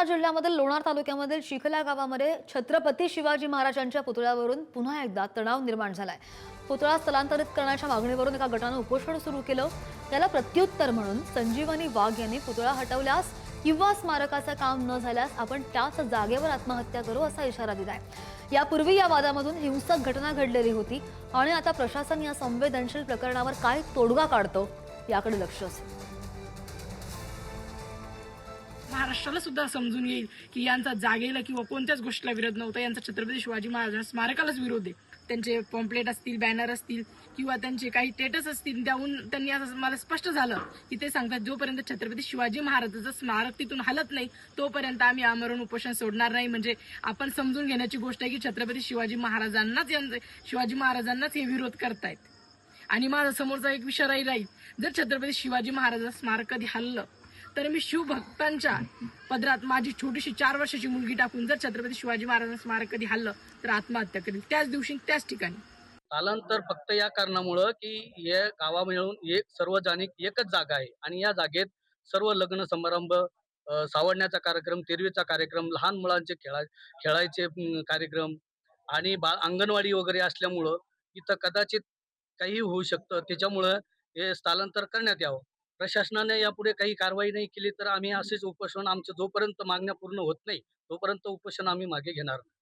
बुलढाणा जिल्ह्यामधील लोणार तालुक्यामधील चिखला गावामध्ये छत्रपती शिवाजी महाराजांच्या पुतळ्यावरून पुन्हा एकदा तणाव निर्माण झालाय। पुतळा स्थलांतरित करण्याच्या मागणीवरून एका गटाने उपोषण सुरू केलं। त्याला प्रत्युत्तर म्हणून संजीवनी वाघ यांनी पुतळा हटवल्यास किंवा स्मारकाचं काम न झाल्यास आपण त्याच जागेवर आत्महत्या करू असा इशारा दिलाय। यापूर्वी या वादामधून हिंसक घटना घडलेली होती आणि आता प्रशासन या संवेदनशील प्रकरणावर काय तोडगा काढतो याकडे लक्ष असेल। महाराष्ट्राला सुद्धा समजून येईल की यांचा जागेला किंवा कोणत्याच गोष्टीला विरोध नव्हता। यांचा छत्रपती शिवाजी महाराज स्मारकालाच विरोध आहे। त्यांचे पॉम्पलेट असतील, बॅनर असतील किंवा त्यांचे काही स्टेटस असतील, त्याहून त्यांनी असं मला स्पष्ट झालं की ते सांगतात जोपर्यंत छत्रपती शिवाजी महाराजांचं स्मारक तिथून हलत नाही तोपर्यंत आम्ही आमरण उपोषण सोडणार नाही। म्हणजे आपण समजून घेण्याची गोष्ट आहे की छत्रपती शिवाजी महाराजांनाच हे विरोध करतायत। आणि माझा समोरचा एक विषय राहील, जर छत्रपती शिवाजी महाराजांचं स्मारक कधी हललं तर मी शिवभक्तांच्या पदरात माझी छोटीशी 4 वर्षाची मुलगी टाकून जर छत्रपती शिवाजी महाराजांचं स्मारक कधी हल्लं तर आत्महत्या करेल, त्याच दिवशी त्याच ठिकाणी। स्थलांतर फक्त या कारणामुळं की या गावा मिळून एक सार्वजनिक एकच जागा आहे आणि या जागेत सर्व लग्न समारंभ, सावडण्याचा कार्यक्रम, तेरवीचा कार्यक्रम, लहान मुलांचे खेळायचे कार्यक्रम आणि अंगणवाडी वगैरे असल्यामुळं इथं कदाचित काही होऊ शकतं। त्याच्यामुळं हे स्थलांतर करण्यात यावं। प्रशासनाने यापुढे काही कारवाई नाही केली तर आम्ही असेच उपोषण, आमचं जोपर्यंत मागण्या पूर्ण होत नाही तोपर्यंत उपोषण आम्ही मागे घेणार नाही।